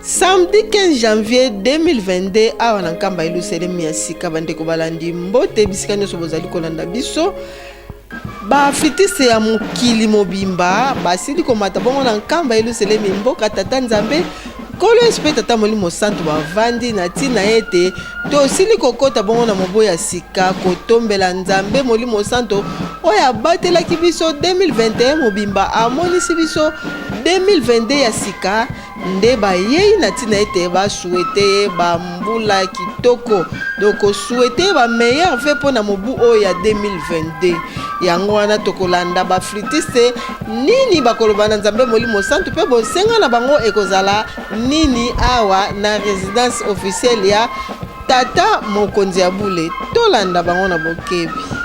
Samedi 15 janvier 2022 awa na nkamba iluselemi ya sika bandeko balandi mbote bisika nyonso bozali kolanda biso bafitise ya mokili mobimba basili komata bongo na nkamba iluselemi mboka tata nzambe kolo espe tata molimo santo bavandi na ntina ete tosili kokota bongo na moboya ya sika kotombela nzambe molimo santo oyo abatelaki biso 2021 mobimba amonisi biso 2022 ya sika nde bayei na ntina ete basuete bambula kitoko donc souhaite ba meilleur vœu mpo na mobu oyo ya 2022 yango wana tokolanda bafritiste nini bakoloba na nzambe molimo santo mpe bosenga na bango ekozala nini awa na résidence officielle ya tata mokonzi ya bule tolanda bango na bokebi.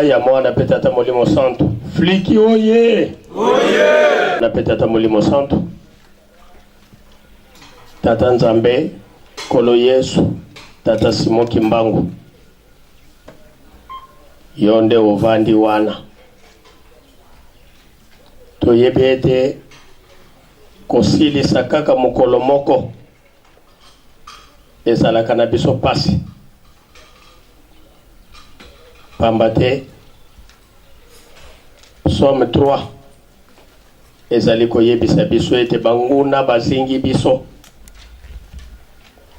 Epai ya mwana pe tata molimo santo. Fliki oye! Oye! Na pe tata molimo santo. Tata Nzambe, Kolo Yesu, Tata Simon Kimbangu. Yonde ovandi wana. Toyebete kosili sakaka mukolo moko. Ezalaka na biso pasi. Pambate Somme 3 ezali koyebisa biso ete banguna bazingi biso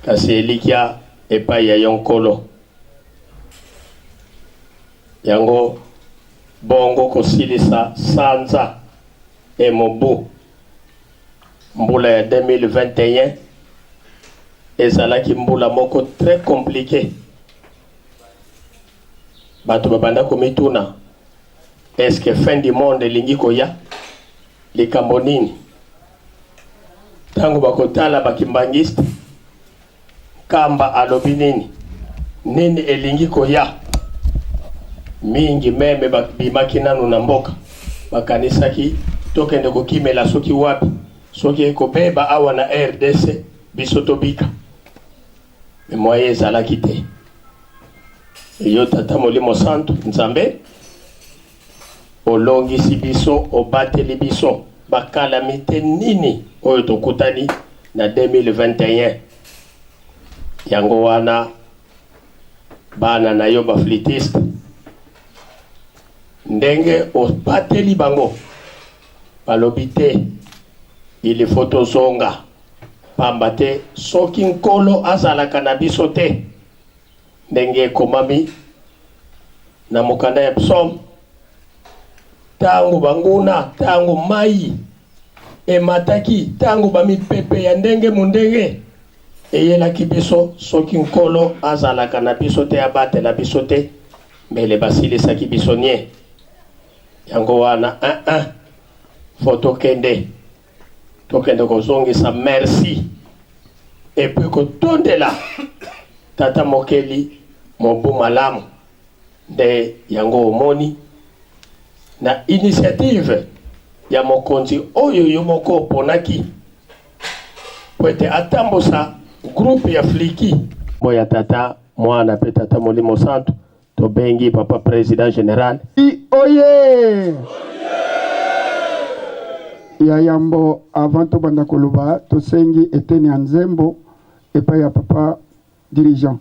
kasi elikia epai ya yonkolo yango bongo kosilisa sanza emobu mbula ya 2021 ezalaki mbula moko très compliqué. Bato babanda komituna est-ce que fin du monde lingi koya likambo nini tango bakotala bakimbangiste kamba alobi nini elingi koya mingi meme bimaki nanu na mboka bakanisaki tokende kokimela soki wapi soki ekobeba awa na RDC biso tobika memoye ezalaki te. Yo tata molimo santo Nzambe olongisi biso obateli biso bakalamite nini oyo tokutani na 2021 yango wana bana na yo baflitiste ndenge obateli bango balobi te ili foto zonga pambate soki nkolo azalaka na biso te ndenge komami na mokanda ya psom tango banguna tango mai emataki tango bamipepe ya ndenge mundenge eyelaki biso soki nkolo azalaka na biso te abatela biso te mbele basilisaki biso nie yango wana foto kende kozongisa merci epuis kotondela tata mokeli mobu malamu de yango omoni na initiative ya mokonzi oyo yo moko ponaki kwete atambosa groupe ya fliki boya tata mwana pe tata molimo santo to bengi papa président général oye ya yambo avant to banda koloba to sengi eteni ya nzembo epai ya papa dirigeant.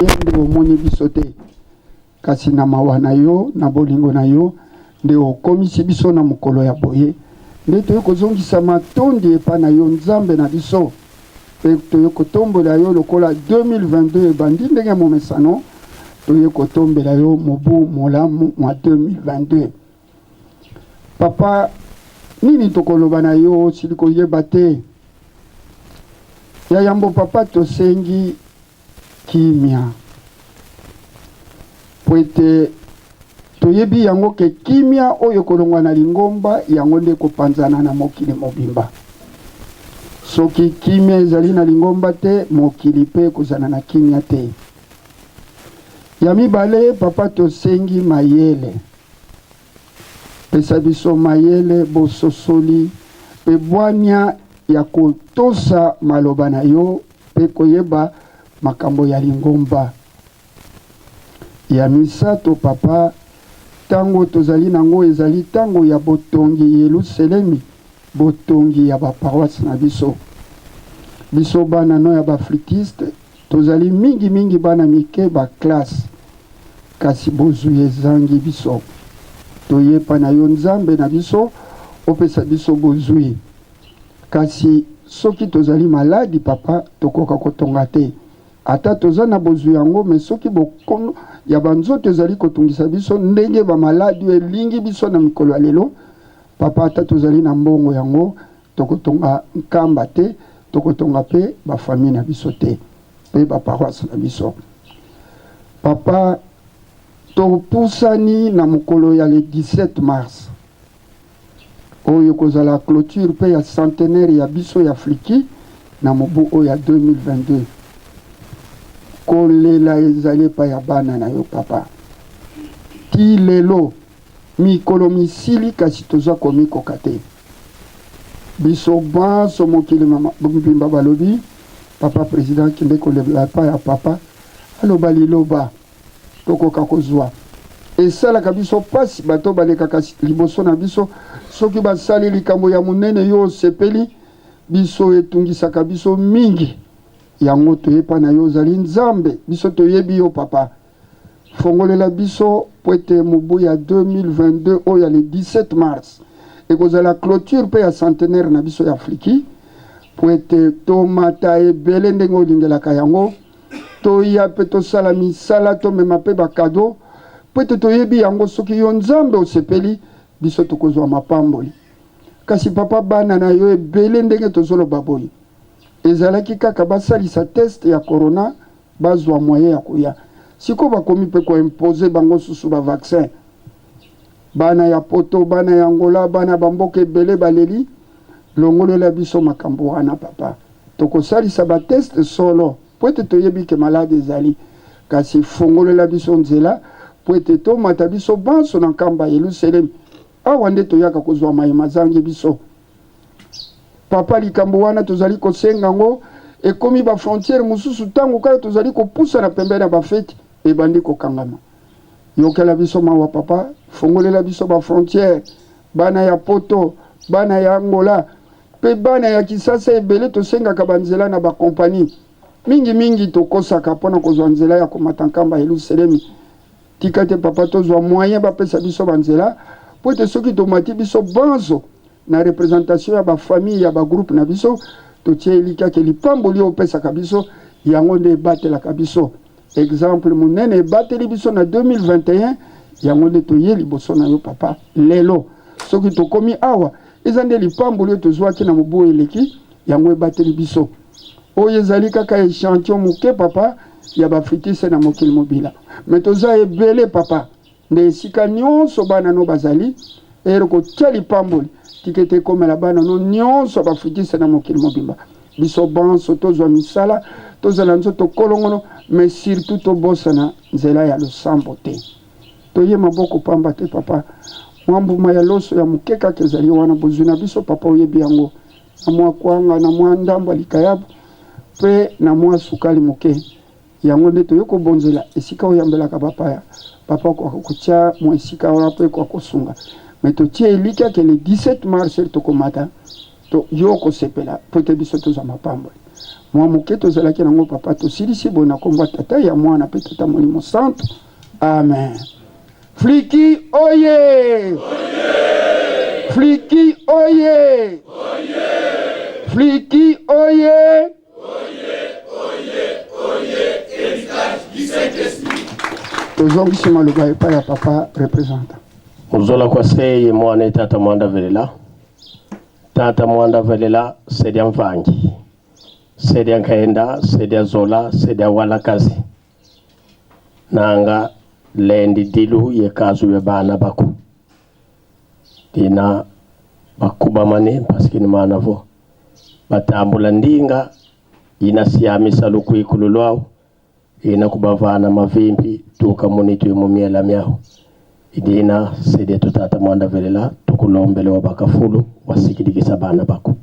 Nde omoni biso te kasi na mawa na yo na bolingo na yo nde okomisi biso na mokolo ya boye nde toye kozongisa matondi epa na yo Nzambe na biso pe toye kotombola yo lokola 2022 ebandi ndenge momesano toye kotombela yo mobu molamu mwa 2022. Papa nini tokoloba na yo sili koyeba te ya yambo papa tosengi kimia poete toyebi yango ke kimia oyo kolongwa na lingomba yango nde kopanzana na mokili mobimba. Soki kimia ezali na lingomba te mokili pe kozana na kimia te. Ya mibale papa tosengi mayele pesa biso mayele bososoli pe bwania ya kotosa maloba na yo pe koyeba makambo ya lingomba. Ya misato papa tango tozali nango ezali tango ya botongi Yerusalemi botongi ya baparoisse na biso biso bana no ya baflitiste tozali mingi bana mike ba classe kasi bozwi ezangi biso toyepa na yo nzambe na biso opesa biso bozwi kasi soki tozali maladi papa tokoka kotonga te ata toza na bozwi yango me soki bokono ya banzoto ezali kotungisa biso ndenge bamaladi elingi biso na mikolo ya lelo papa ata tozali na mbongo yango tokotonga nkamba te tokotonga mpe bafamille na biso te mpe baparoise na biso papa topusani na mokolo ya le 17 mars oyo kozala clôture mpe ya centenaire ya biso ya Fliki na mobu oyo ya 2022 kolela ezali epai ya bana na yo papa ti lelo mikolo misili kasi toza komikoka te biso banso mokili mbimba balobi papa président kinde kolebela epai ya papa aloba liloba tokoka kozwa esalaka biso pasi bato balekaka liboso na biso soki basali likambo ya monene yo osepeli biso etungisaka biso mingi yango toyepa na yo ozali nzambe biso toyebi yo papa fongolela biso po ete mobu ya 2022 oyo ya le 17 mars ekozala clôture mpe ya centenaire na biso ya Fliki po ete tomata ebele ndenge olingelaka yango toya mpe tosala misala tomema mpe bakado po ete toyebi yango soki yo nzambe osepeli biso tokozwa mapamboli kasi papa bana na yo ebele ndenge tozoloba boye ezalaki kaka basalisa test ya corona bazwa moyen ya koya siko bakomi mpe koimpose bango susu bavaccin bana ya poto bana ya ngola bana bamboka ebele baleli longolela biso makambo wana papa tokosalisa bateste solo po ete toyebi ke malade ezali kasi fongolela biso nzela po ete tomata biso banso na nkamba ya Yerusalemi awa nde toyaka kozwa mayema zangi biso papa likambo wana tozali kosenga ngo ekomi bafrontiere mosusu ntango kaka tozali kopusa na pembeni ya bafeti ebandi kokangama yokela biso mawa papa fongolela biso bafrontiere bana ya poto bana ya Angola mpe bana ya Kisasa ebele tosengaka banzela na bakompani mingi tokosaka mpona kozwa nzela ya komata nkamba ya Yerusalemi tika te papa tozwa moyen bapesa biso banzela po ete soki tomati biso banzo na représentation ya bafamille ya bagroupe na biso totie elikaki lipamboli opesaka biso yango nde ebatelaka biso exemple monene ebateli biso na 2021 yango nde toye liboso na yo papa lelo soki tokomi awa eza nde lipamboli oyo tozwaki na mobu eleki yango ebateli biso oyo ezali kaka échantillon moke papa ya bafritise na mokili mobila me toza ebele papa nde esika nyonso bana no bazali ere kotia lipamboli tikete ekomela bana no nyonso bafritise na mokili mobimba biso banso tozwa misala tozala nzoto kolongono mais surtout tobosana nzela ya losambo te toye maboko pamba te papa mwambuma ya loso ya moke kaka ezali wana bozwi na biso papa oyebi yango na mwa kwanga na mwa ndambo ya likayabu mpe na mwa sukali moke yango nde toye kobonzela esika oyambelaka bapaya papa kotia mwa esika wana mpe kwa kosunga mais totie elikaki le 17 mars tokomata to yo kosepela po ete biso tozwa mapamboli mwa moke tozalaki nango papa tosilisi boye na kombo ya tata ya mwana mpe tata molimo santo amen. Fliki oye! Fliki oye! Fliki oye! Tozongisi maloba epai ya papa représentant. Uzola kwa seye mwane tata mwanda velela. Tata mwanda velela sedia mvangi. Sedia nkaenda, sedia zola, sedia walakazi. Nanga lendi dilu ye kazu ya bana baku. Dina bakuba mane paski ni manavo. Batambula ndinga ina siamisa luku ikululwao. Ina kubavana mavimbi tuka munitu yumumiela miao. Idina sede tutata mwanda velela tukulombele wa bakafulu wasikidikisa bana baku.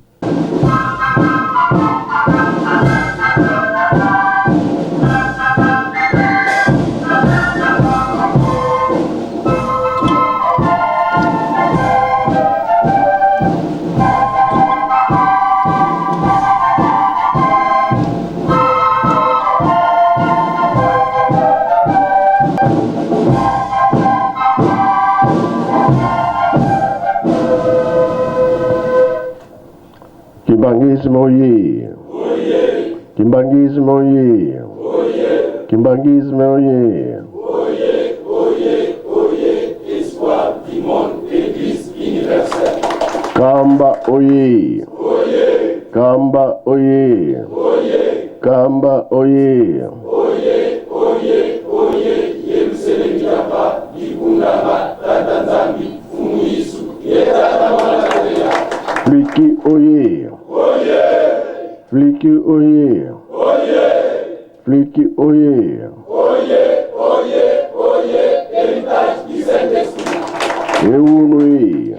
Kimbangisme oye! Kimbangisme oye! Kimbangisme oye! Espoir du monde, Église universelle. Kamba oye! Kamba oye! Kamba oye! Yerusalemu yapa, Libungama, Tatanzambi, Fumuisu, Yetata Mwanateya. Fliki oye! Fliki oye! Fliki oye! Héritage du Saint-Esprit. Eunui!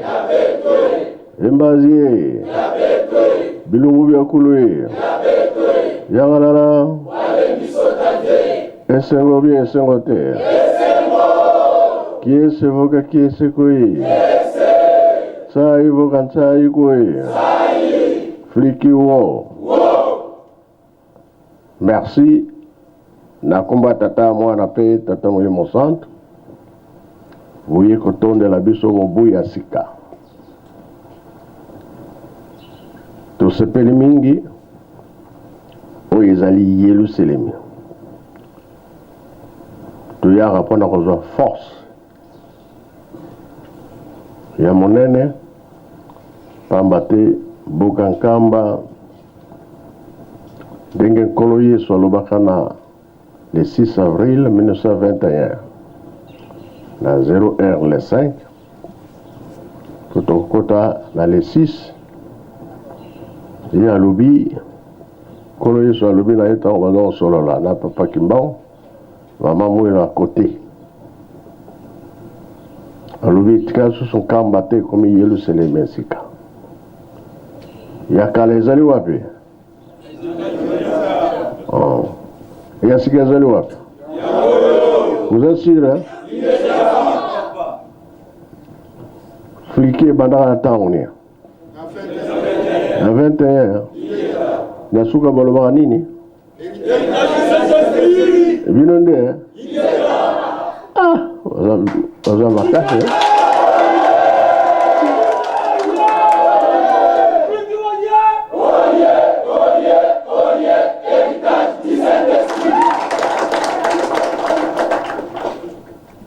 Embazie! Bilungu byakulwe! Yangalala! Esengo bien, esengo te! Kiese voka kiese koi! Sai voka sai koi! Fliki wo! Merci. Nakumba tata mwana pe tata moye mosantu. Vuye kotonde la biso mobu ya sika. Tosepeli mingi oyo ezali Yerusalemi. Toyaka mpona kozwa force ya monene pamba te buka nkamba ndenge nkolo Yesu alobaka na le 6 avril 1921 na 0h le 5 totokota na le 6 ye alobi nkolo Yesu alobi na ye ntango bazosolola na papa Kimbangu mama mwela à côté alobi tika susu nkamba te ekomi Yerusalemi esika ya kala ezali wapi? Ya sika ezali wapi? Vous êtes sûr, hein? Fliqué bandaka na ntango ni na 21 nasuka balobaka nini? Bino nde baza makasi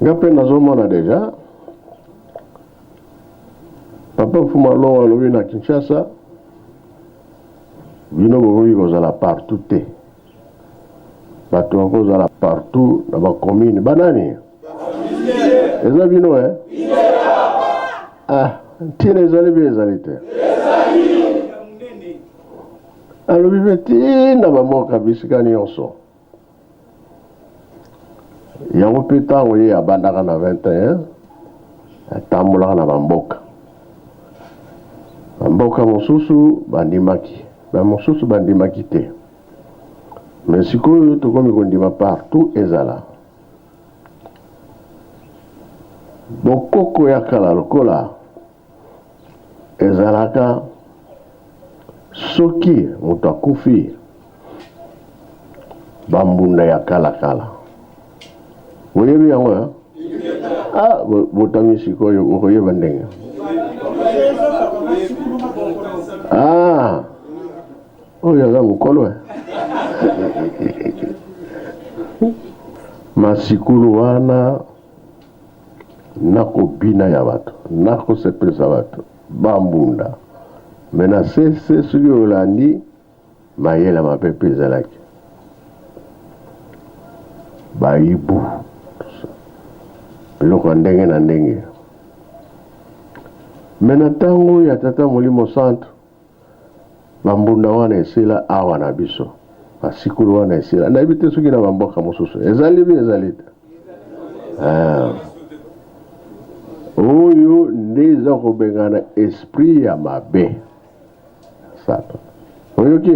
ngape nazomona deja papa Fuma Longo alobi na Kinshasa bino bokoki kozala partout te bato bakozala partout na bacommune banani eza bino ntina ezali bi ezali te alobi mpe ntina bamboka bisika nyonso yango mpe ntango ye abandaka na 21 atambolaka na bamboka mosusu bandimaki bamosusu bandimaki te mais sikoyo tokomi kondima partout ezala bokoko ya kala lokola ezalaka soki moto akufi bambunda ya kala oyebi yango botami sikoyo okoyeba ndenge oyo aza mokolo masikulu wana nakobina ya bato nakosepelisa bato bambunda mena sese soki olandi mayela mapepe ezalaki bayibu biloko ndenge na ndenge mena ntango ya tata molimo santu bambunda wana esila awa na biso basikulu wana esila nayebi te soki na bamboka mosusu ezali bi ezali te oyo nde eza kobengana esprit ya mabe sata oyoki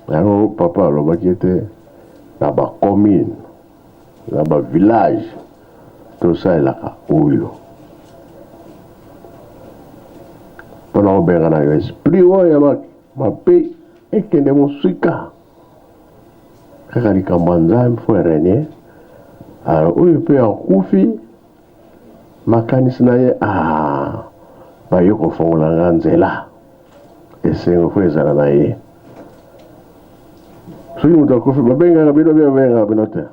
yango papa alobaki ete na bacommune na bavillage tosalelaka oyo mpona kobengana yo esprit oyo ya mabe ekende mosika kaka likambo ya nzambe fo erenie oyo mpe akufi makanisi na ye baye kofongola nga nzela esengo fo ezala na ye soki moto akufi babengaka bino mpe babengaka bino te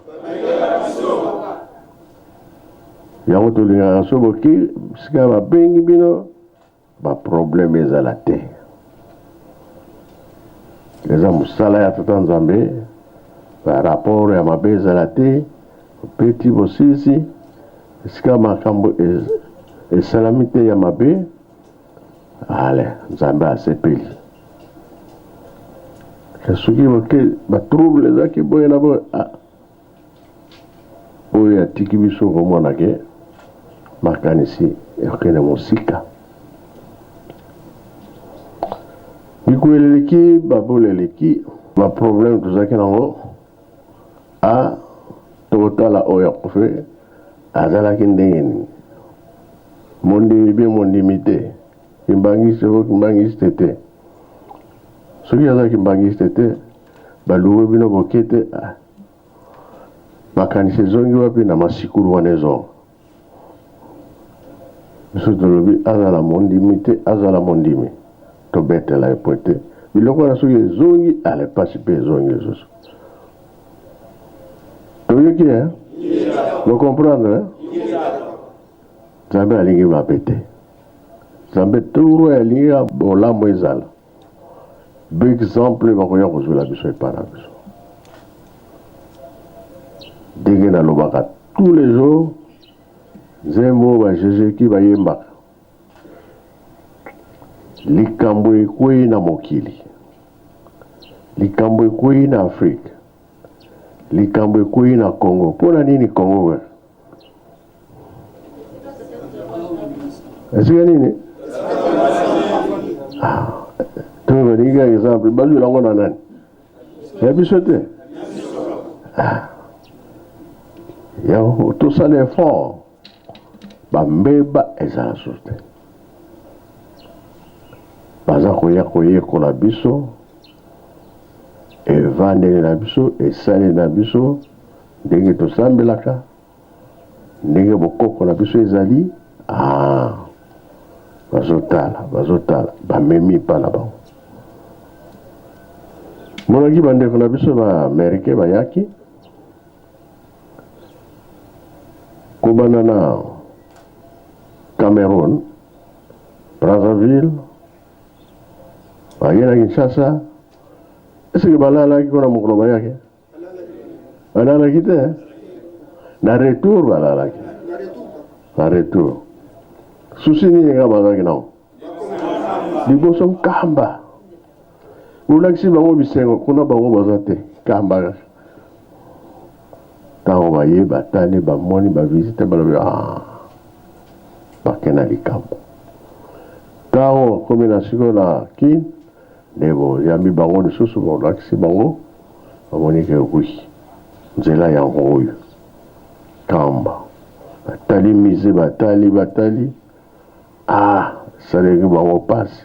yango tolingaka so boki sika babengi bino baproblème ezala te eza mosala ya tata nzambe barapport ya mabe ezala te peti bosisi esika makambo esalami te ya mabe ale nzambe asepeli soki boke batrouble ezaki boye na boye oyo atiki biso komona ke makanisi ekokende mosika bikuele eleki babole eleki baproblème tozalaki nango tokotala oyo akufe azalaki ndenge nini mondimi mpe mondimi te kimbangisi o kimbangisi te te soki azalaki mbangisi te baluwe bino boke te makanisi ezongi wapi na masikulu wana ezonga biso tolobi azala mondimi te azala mondimi tobetela epo te biloko wana soki ezongi ale pasi mpe ezongi lisusu toyoki bocomprendre nzambe alingi mabe te nzambe toro alingi bolamu ezala baexemple bakoya kozwela biso epai na biso ndenge nalobaka tous les jours nzembo bajejeki bayembaka likambo ekwei na mokili likambo ekwei na afrika likambo ekwei na congo mpona nini congo we esika nini to balingi exemple bazwela ngo na nani ya biso te yango tosala effort bambeba ezala susu te baza koya koyekola biso evandeli na biso esaleli na biso ndenge tosambelaka ndenge bokoko na biso ezali bazotala bamemi mpa na bango monaki bandeko na biso baamerikain bayaki kobanda na Cameroun, Brazzaville, baye na Kinshasa. Est-ce que balalaki kuna mokolo bayaki? Balalaki te? Na retour balalaki. Na retour. Susi nini nga bazalaki nao? Liboso nkamba. Ulakisi bango bisengo kuna bango baza te. Kamba. Tango baye batali bamoni bavisite balobi bakena likambo tango komi na siko na kini ndebo yambi bango lisusu bolakisi bango bamoni ke wi nzela yango oyo kamba batali mise batali saleki bango pasi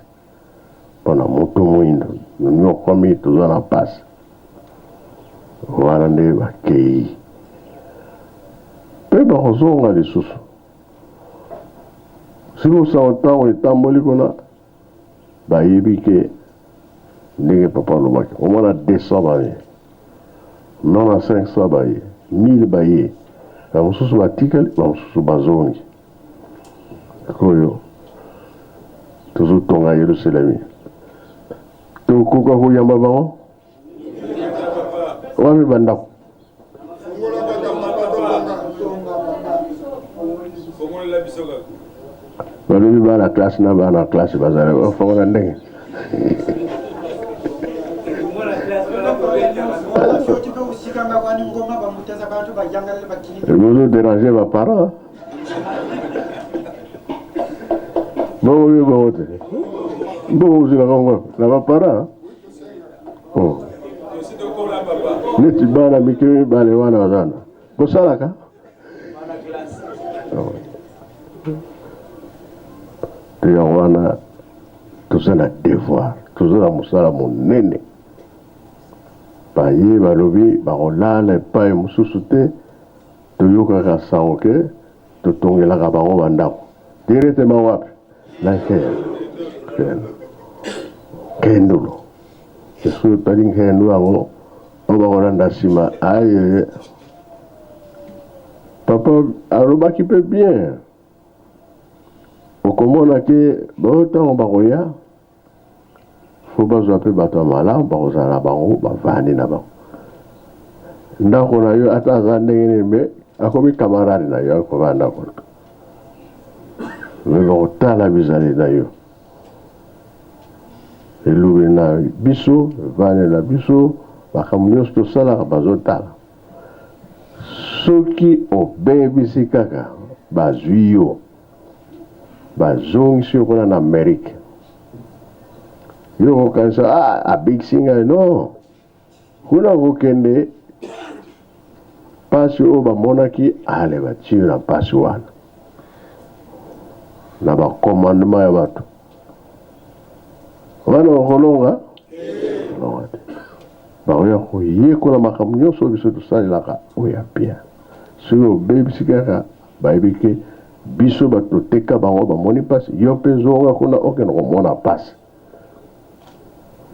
mpona moto moyindo nyokomi toza na pasi wana nde bakei mpe bakozonga lisusu sikosa ntango etamboli kuna bayebi ke ndenge papa alobaki omona 200 baye nona 500 baye 1000 baye bamosusu batikali bamosusu bazongi oyo tozotonga yerusalemi tokoka koyamba bango wapi bandako balobi bana classe na bana classe bazala bafongola ndenge bozo déranger baparent boyo bote bozila kongo na baparent neti bana mikiri bale wana bazana kosalaka ya wana toza na devoir toza na mosala monene baye balobi bakolala epai mosusu te toyokaka sango ke totongelaka bango bandako directement wapi na kele kendulo Yesu tadi kendu ango oba orang dasima aye papa aroba qui peut bien okomona ke bota on bakoya faut bazwa pe bato mala bakozala bango bavandi na bango ndako na yo ata za ndenge me akomi camarade na yo ko banda ko me bakotala bizali na yo elubi na biso vane na biso makambo nyonso tosalaka bazotala soki obebisi kaka bazwi yo bazongisi yo kuna na amerike yo kokanisa abikisi ngai no kuna kokende pasi oyo bamonaki ale batie na pasi wana na bakomandema ya bato wana okolonga longa te bakoya koyekola makambo nyonso biso tosalelaka oyo ya bien soki obebisi kaka bayebi ke biso bato toteka bango bamoni pasi yo mpe zonga kuna okende komona pasi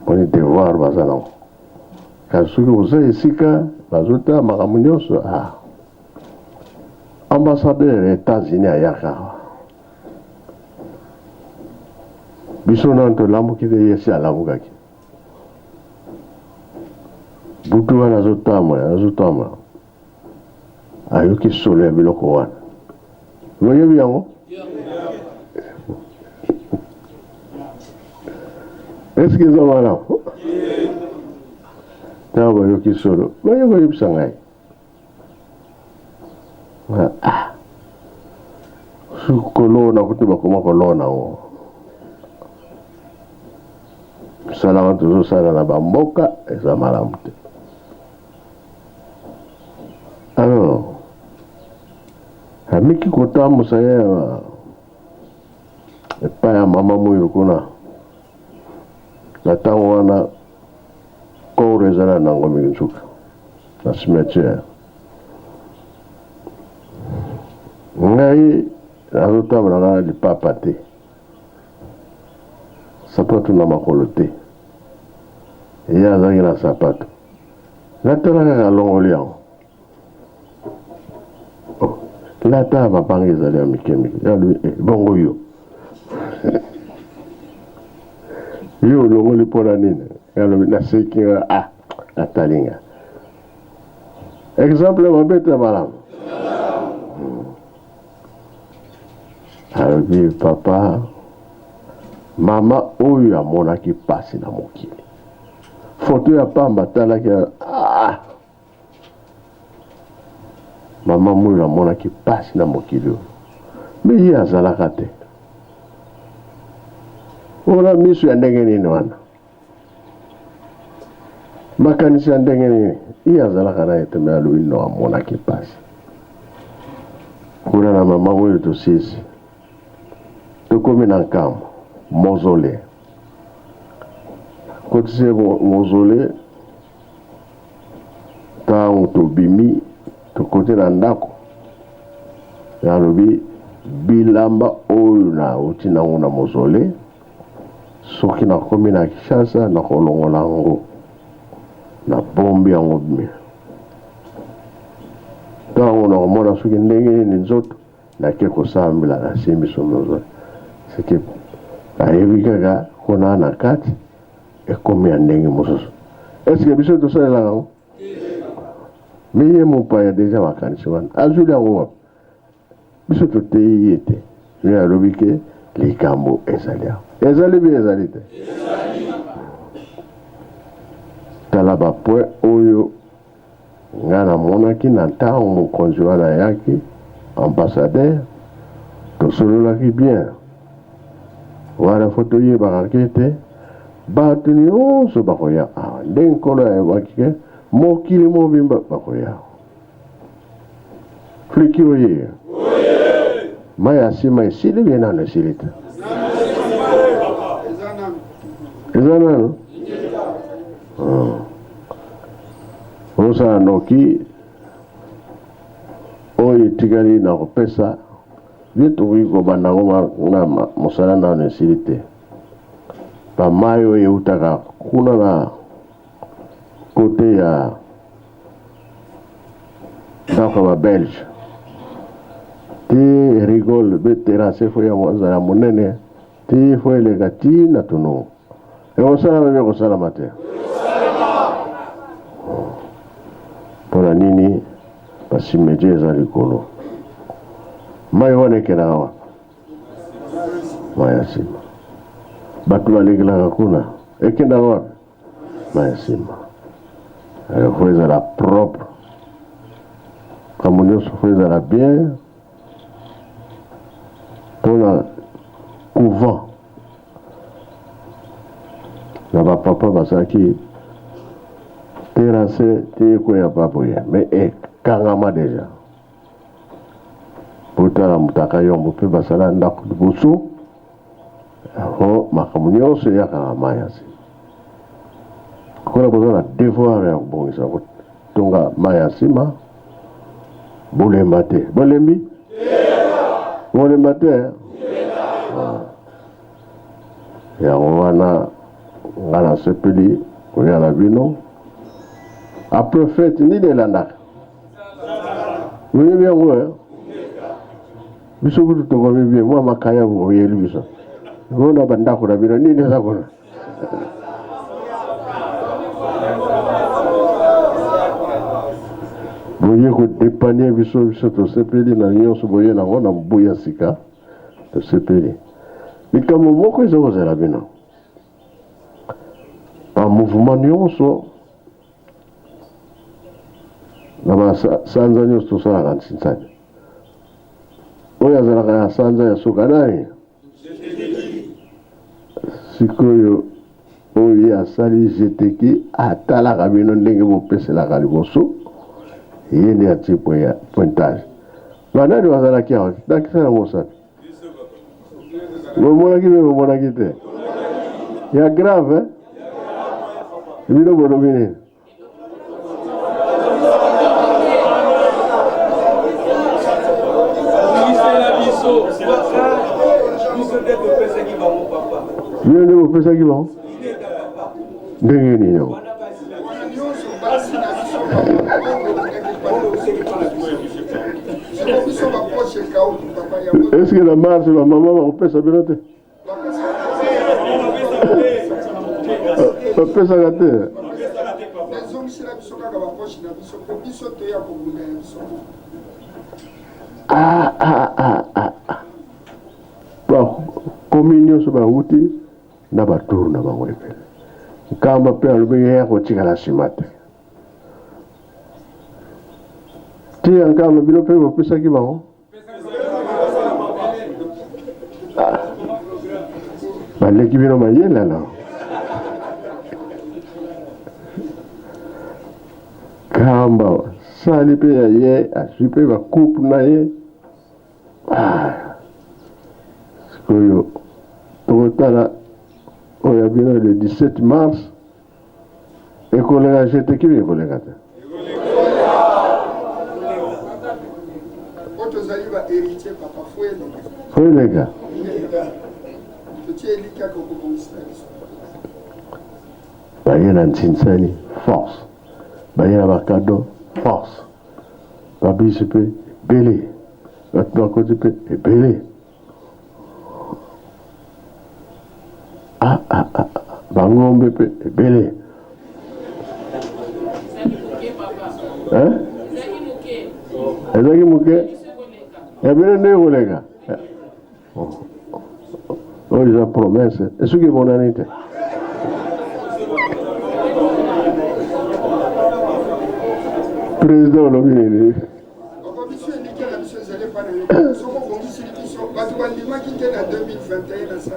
moni devoir baza nango kasi soki oza esika bazotala makambo nyonso ambassadeur ya États-Unis ayaka biso nano tolamuki te yesi alamukaki butu wana azotambola ayoki solo ya biloko wana oyebi yango eske eza malamu ntango bayoki solo baye koyebisa ngai soki kolona kuti bakoma kolona ngo salama tozosala na bamboka eza malamu te alors amiki kotambusa ye epai ya mama moyo kuna na ntango wana koro ezala nango mingi nsuka na cimetière ngai nazotambola kaka lipapa te sapato na makolo te ye azalaki na sapato natala kaka longoli yango lata mapanga ezali ya mikemike yalobi bongo yo yo olongoli mpona nini yalobi naseki nga atalinga exemple mabe te malamu alobi papa mama oyo amonaki pasi na mokili foto ya pamba atalaki mama moyo amonaki pasi na mokili oyo me ye azalaka te ona miso ya ndenge nini wana makanisi ya ndenge nini ye azalaka na ye te me alobi no amonaki pasi kuna na mama oyo tosisi tokomi na nkambo mausolée kotise mausolée ntango tobimi tokote na ndako yalobi bilamba oyo nauti nango na mausolée soki nakomi na Kinshasa nakolongola yango na bombi yango bimi ntango nakomona soki ndenge nini nzoto nake kosambela nasimbi so mausolée seke ayebi kaka kuna na kati ekomi ya ndenge mosusu eske biso tosalelaka yango me ye mopaya deja makanisi wana azwili yango wapi biso toteyi ye te ye alobi ke likambo ezali yango ezali bi ezali te tala bapoint oyo nga namonaki na ntango mokonzi wana ayaki ambassadeur tosololaki bien wana foto yebaka ke te bato nyonso bakoya awa ndenge nkolo ayebaki ke mokili mobimba bakoya fliki oye mai ya nsima esili bie nano esili te eza nano osala noki oyo etikali na kopesa bie tokoki kobanda ngo na mosala nano esili te ba mayo yeutaka kuna na kote ya ndako ba Belge ti rigole be terrasse fo ya mwanza ya monene ti fo elega ti na tunu osala bebe kosala mate pona nini basimeje eza likolo mai wana ekendaka wa mai ya nsima bato balegelaka kuna ekendaka wapi mai ya nsima fo ezala propre kambo nyonso fo ezala bien mpona couvent na bapapa bazalaki terrasse te ekoya baboye me ekangama deja potala mutaka yombo mpe basala ndako liboso ho makambo nyonso eyaka na mai ya nsima kola boza na devoir ya kobongisa kotonga mai ya nsima bolemba te bolembi bolemba te yango wana nga na sepeli koya na bino après fête nini elandaka oyebi yango biso kutu tokomi bie mwa makaya oyeli biso ona bandako na bino nini eza kuna boye kodepanie biso tosepeli na nyonso boye nango na mobuya sika tosepeli likambo moko eza kozala bino bamouvement nyonso na basanza nyonso tosalaka nsinsani oyo azalaka ya sanza ya suka naye sikoyo oyo asali jeteki atalaka bino ndenge bopeselaka liboso ye nde atie pointage banani bazalaki awa dakisa na mosapi bomonaki mpe bomonaki te ya grave bino bolobi nini bino nde bopesaki bango ndenge nini yango est-ce que la marche bamama bakopesa bino te bapesaka te bakomi nyonso bauti na batour na bango epele nkamba mpe alobi ya kotikala nsima te tia nkamba bino mpe bopesaki bango baleki bino mayela na kamba sali mpe ya ye azwi mpe bakupe na ye sikoyo tokotala oyo ya bino le 17 mars ekoleka jeteki bi ekoleka te foeleka baye na ntinsani force baye na bakado force babisi mpe ebele bato bakoti mpe ebele bangombe mpe ebele ezaki moke ebele nde ekoleka oyo eza promese esuki emonani te président olobi nini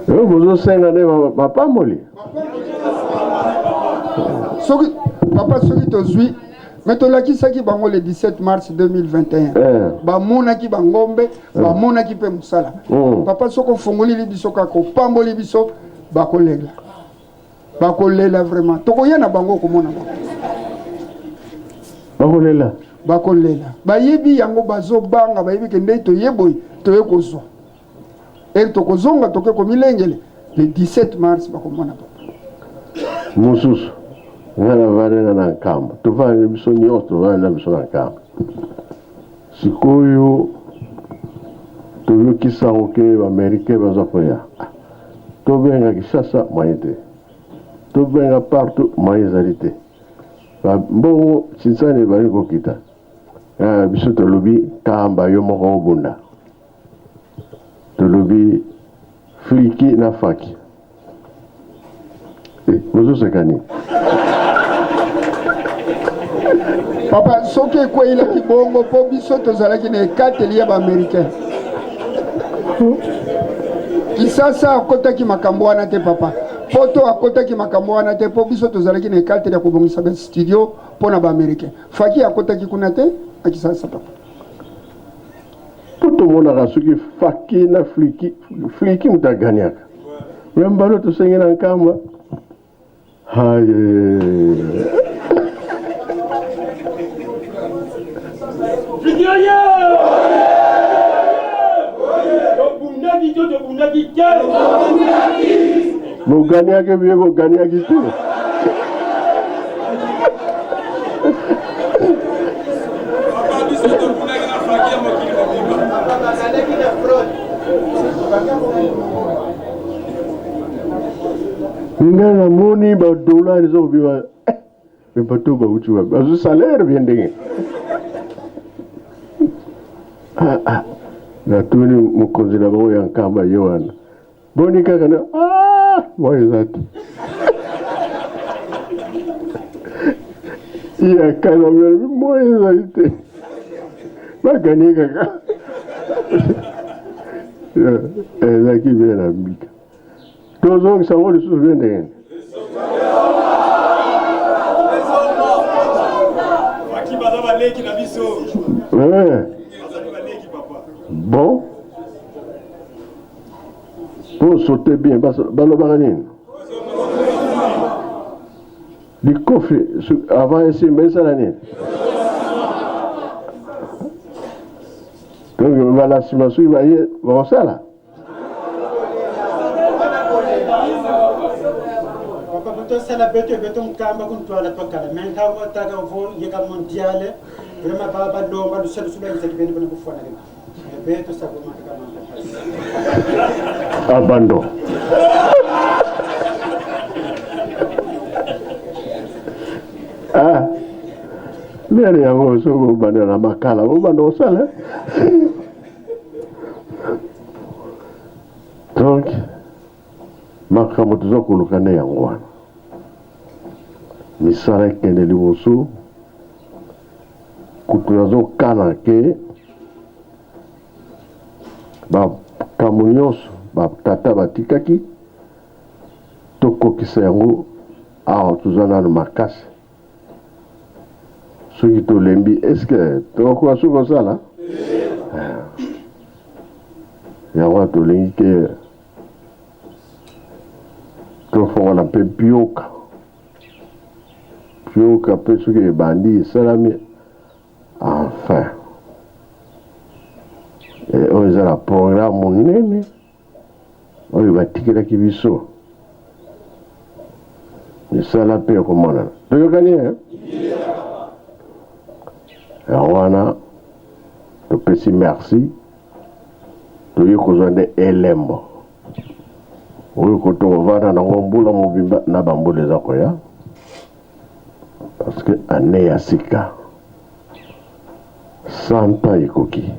oyo bozosenga nde bapamboli papa soki tozwi me tolakisaki bango le 17 mars 2021 bamonaki bangombe bamonaki mpe mosala papa soki ofungolili biso kaka opamboli biso bakolela vraiment tokoya na bango komona bango bakolela bayebi yango bazobanga bayebi ke ndei toyeboyi toye kozwa tokozonga toke komilengele le 17 mars bakomona papa mosusu nga navandanga na nkamba tovandi biso nyonso tovandi na biso na nkamba sikoyo toyokisango ke baaméricain baza koya tobenga Kinshasa moyen te tobenga partout moyen ezali te mbongo chinsani bali kokita biso tolobi kamba yo moko obunda tolobi fliki na faki mozosekani papa soki ekweyilaki bongo mpo biso tozalaki na ekateli ya baaméricain Kisasa akotaki makambo wana te papa poto akotaki makambo wana te mpo biso tozalaki na ekateli ya kobongisa studio mpona baaméricain faki akotaki kuna te akisasa papa po tomonaka soki faki na fliki moto aganiaka yambalo tosenge na nkamba boganiaki bie boganiaki te nga namoni badolari eza kobiba me bato bauti wapi bazwi salaire bie ndenge natuni mokonzi na bango ya nkamba ye wana boni kaka na mwa eza te iyakanamia mwa ezali te baganie kaka ezalaki bie na mbika tozongisa ngo lisusu bie ndenge bon pour sauter bien balobaka nini likofi avant esimba esala nini donc bala nsima soki baye bakosala tosala beto mukamba kuntwala pakala menkamo taka vo yeka mondiale vraiment balomba lusalo sulayisa kibende bona kufana beto sakoma kama abandon lere yango so bobanda na makala bobanda osala donc makambo toza koluka nde yango wana misala ekende liboso kutu nazokana ke bakambo nyonso batata batikaki tokokisa yango awa toza nano makasi soki tolembi eske tokokoka soki kosala yango tolengi ke tofongola mpe bioka mpe soki ebandi esalami enfin oyo eza na programme monene oyo batikelaki biso misala mpe ekomonana toyokani yango wana topesi merci toye kozwa nde elembo oyo kotovanda nango mbula mobimba na bambula eza koya parce que ane ya sika 100 ans ekoki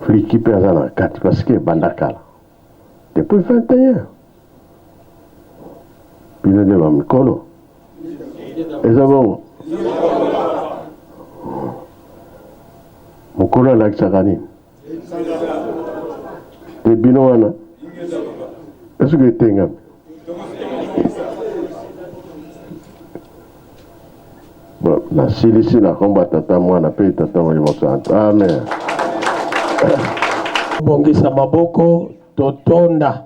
fliki mpe aza na kati parce que ebanda kala depuis 21 bino nde bamikolo eza bongo mokolo alakisaka nini te bino wana esuki etengami nasilisi na komba tata mwana mpe tata molimo santo amen bongisa maboko totonda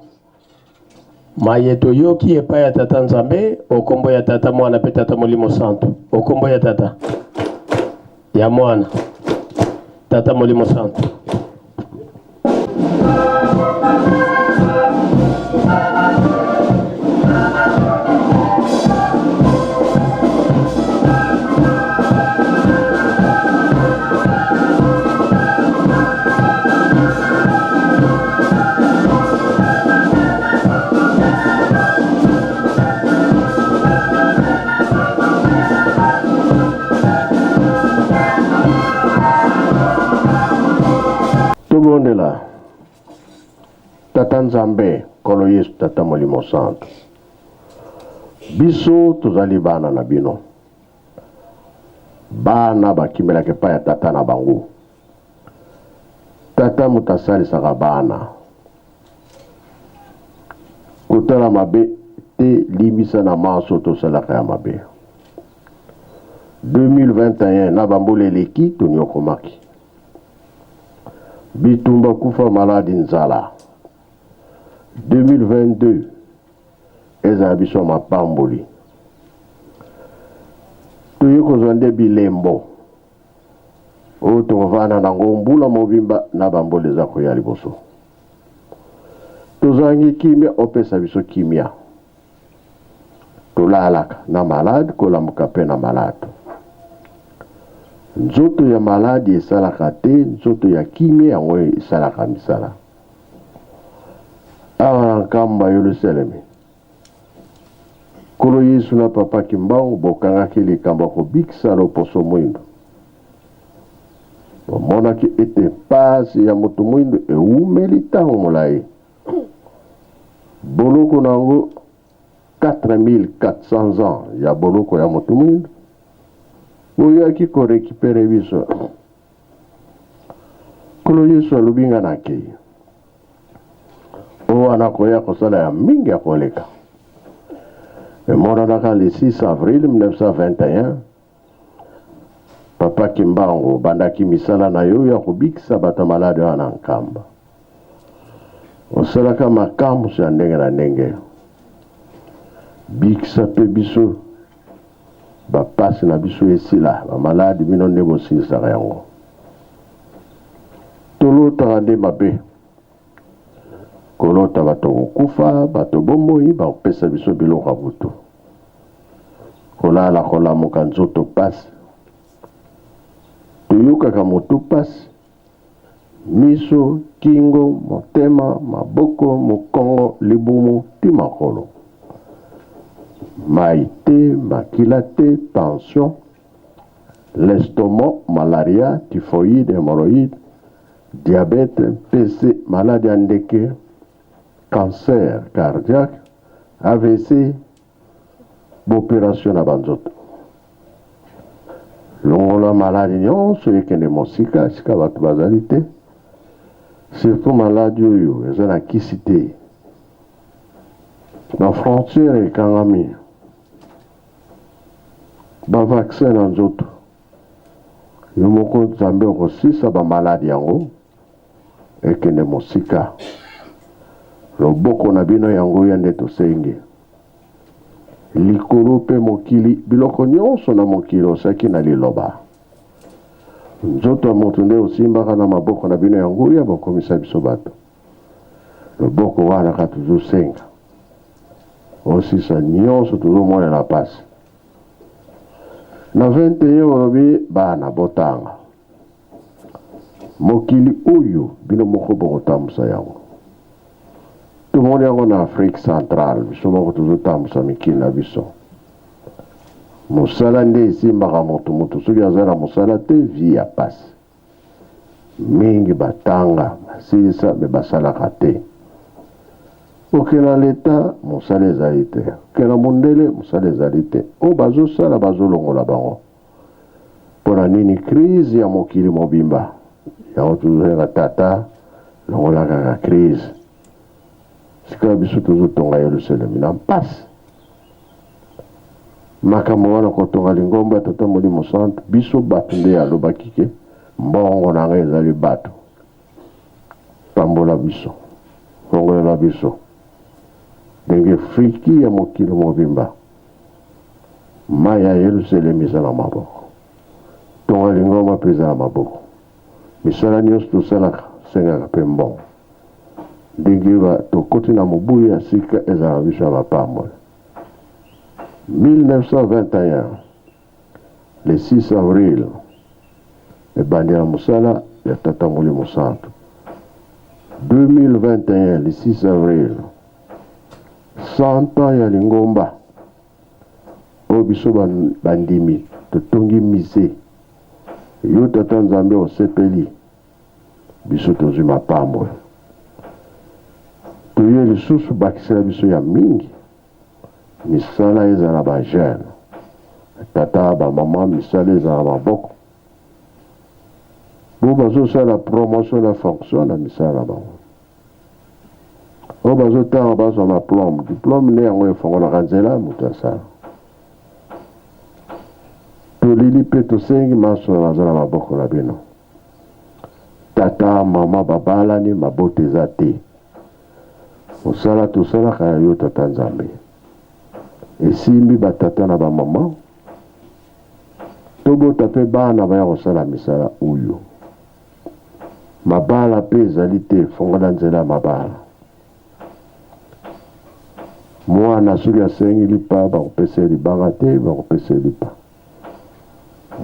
maye toyoki epai ya tata nzambe okombo ya tata mwana mpe tata molimo santo okombo ya tata ya mwana tata molimo santo tondela tata nzambe kolo yesu tata molimo santo biso tozali bana na bino bana bakimelaka epai ya tata na bango tata moto asalisaka bana kotala mabe te limbisa na maso tosalaka ya mabe 2021 na bambola eleki toniokomaki bitumba kufa maladi nzala 2022 ezala biso mapamboli toye kozwa nde bilembo oyo tovana nango mbula mobimba na bambola eza koya liboso tozangi kimia opesa biso kimia tolalaka na malade kolamuka mpe na malade nzoto ya maladi esalaka te nzoto ya kimia yango esalaka misala awa na nkamba yelusalemi kolo yesu na papa kimbangu bokangaki likambo kobikisa loposo mwindo bomonaki ete mpasi ya moto mwindo eumeli ntango molai boloko nango 4400 ans ya boloko ya moto mwindo boyaki korekipere biso kolo yesu alobi nga nakei oyo anakoya kosala ya mingi ya koleka emonanaka le 6 avril 1921 papa kimbangu bandaki misala na yo ya kobikisa bato malade wana nkamba osalaka makambo ya ndenge na ndenge bikisa mpe biso bapasi na biso esila bamaladi bino nde bosilisaka yango tolotaka nde mabe kolota bato kokufa bato bomoi bakopesa biso biloko ya butu kolala kolamuka nzoto pasi toyokaka motu pasi miso kingo motema maboko mokongo libumu ti makolo mai te makila te tension l'estomac malaria typhoïde hémorroïde diabète PC maladie ya ndeke cancer cardiaque AVC bopération na banzoto longola maladi nyonso ekende mosika esika bato bazali te surtout maladi oyo eza na kisi te na frontière ekangami bavaccin na nzoto yo moko nzambe okosisa bamaladi yango ekende mosika loboko na bino yango ya nde tosengi likolo mpe mokili biloko nyonso na mokili osaki na liloba nzoto ya moto nde osimbaka na maboko na bino yango ya bokomisa biso bato loboko wana ka tozosenga osisa nyonso tozomonela pasi na 21 olobi bana botanga mokili oyo bino moko bokotambusa yango tomoni yango na Afrique centrale biso moko tozotambusa mikili na biso mosala nde esimbaka moto soki aza na mosala te vi ya pasi mingi batanga basilisa me basalaka te okena leta mosala ezali te okena mondele mosala ezali te oyo bazosala bazolongola bango mpona nini crise ya mokili mobimba yango tozosenga tata longola kaka crise sika biso tozotonga yelusalemi na mpasi makambo wana kotonga lingombo ya tata molimo santo biso bato nde alobaki ke mbongo na ngai ezali bato pambola biso longolela biso ndenge friki ya mokili mobimba mai ya yelusalemi eza na maboko tonga lingombo mpe eza na maboko misala nyonso tosalaka sengaka mpe mbongo ndenge tokoti na mobuya ya sika ezala biso ya bapambola 1921 le 6 avril ebandi na mosala ya tata molimo santo 2021 le 6 avril 100 ans ya lingomba oyo biso bandimi totongi mise yo tata nzambe osepeli biso tozwi mapambo toye lisusu bakisela biso ya mingi misala ezala bajeune tata bamama misala ezala maboko bo bazosala promotion na fonction na misala bango o bazotanga bazwa maplome diplome nde yango efongolaka nzela moto asala tolili mpe tosengi masolo baza na maboko na bino tata mama babalani mabota eza te mosala tosalaka ya yo tata nzambe esimbi batata na bamama tobota mpe bana baya kosala misala oyo mabala mpe ezali te fongola nzela ya mabala mwana soki asengi lipa bakopesa libanga te bakopesa lipa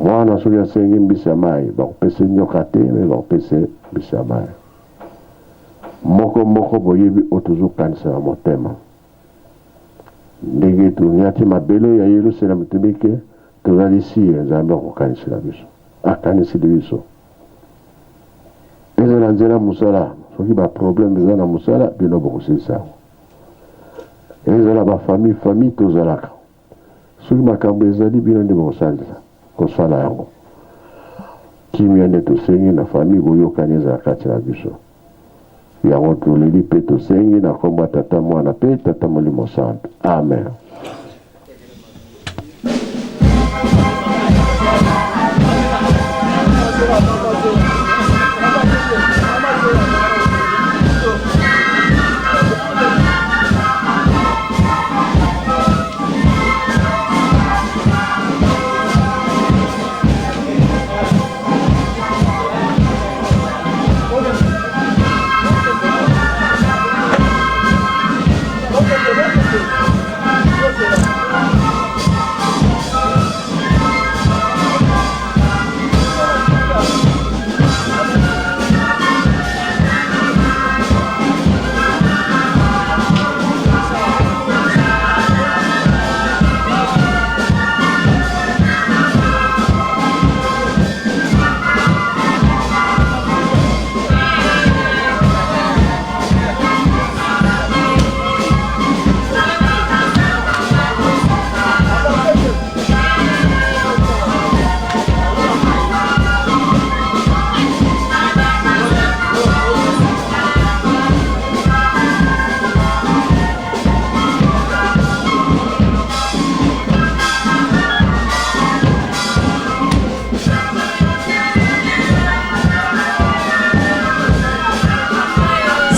mwana soki asengi mbisi ya mai bakopesa nyoka te me bakopesa mbisi ya mai moko moko boyebi oyo tozokanisa na motema ndenge toniati mabelo ya yerusalemu tobike tozali siye nzambe akokanisela biso akanisili biso ezala nzela mosala soki baproblème eza na mosala bino bokosilisa yango ezala bafamille tozalaka soki makambo ezali bino nde bokosala yango kimia nde tosengi na famille boyokani ezala kati na biso yango toleli mpe tosengi na kombo ya tata mwana mpe tata molimo santo amen.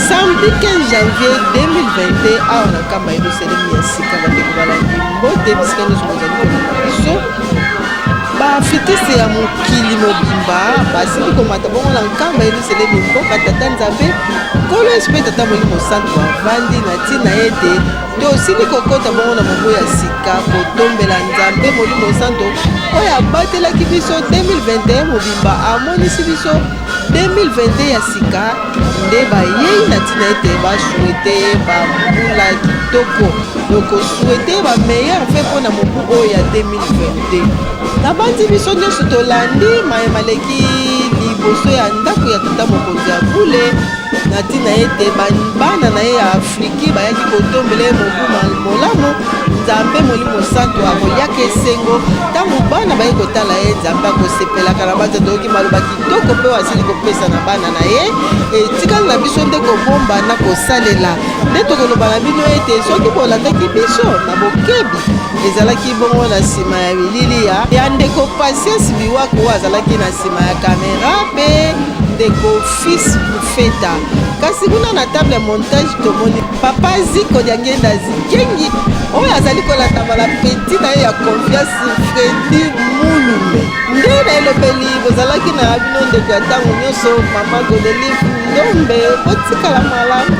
Samedi 15 janvier 2022 awa na kamba yerusalemu ya sika bandeko balandi mbote bisika nyonso bazali kolanda biso bafitisi ya mokili mobimba basili komata bongo na nkamba yerusalemu mboka tata nzambe nkolo yesu mpe tata molimo santo bavandi na ntina ete tosili kokota bongo na mobu ya sika kotombela nzambe molimo santo oyo abatelaki biso 2021 mobimba amonisi biso 2022 ya sika nde bayei na ntina ete basuete bambula kitoko yokosuete bameilleur mpe mpo na mobu oyo ya 2022 nabandi biso nyonso tolandi mayema leki liboso ya ndako ya tata mokonzi ya bule na ntina ete bana na ye ya afriki bayaki kotombela ye mobu molamu nzambe molimo santo akoyaka esengo ntango bana baye kotala ye nzambe akosepelaka na banza toyoki maloba kitoko mpe asili kopesa na bana na ye etikali na biso nde kobomba na kosalela nde tokoloba na bino ete soki bolandaki biso na bokebi ezalaki bongo na nsima ya bilili ya ndeko Patience Biwako azalaki na nsima ya kamera mpe ndeko fils Mufeta kasi kuna na table montage tomoni papa Ziko Diangenda Zikengi oyo azali kolanda bala peti na ye ya confiance Fredi Mulume nde na elobeli bozalaki na bino ndeko ya ntango nyonso mama Godelive Ndombe botikala malamu.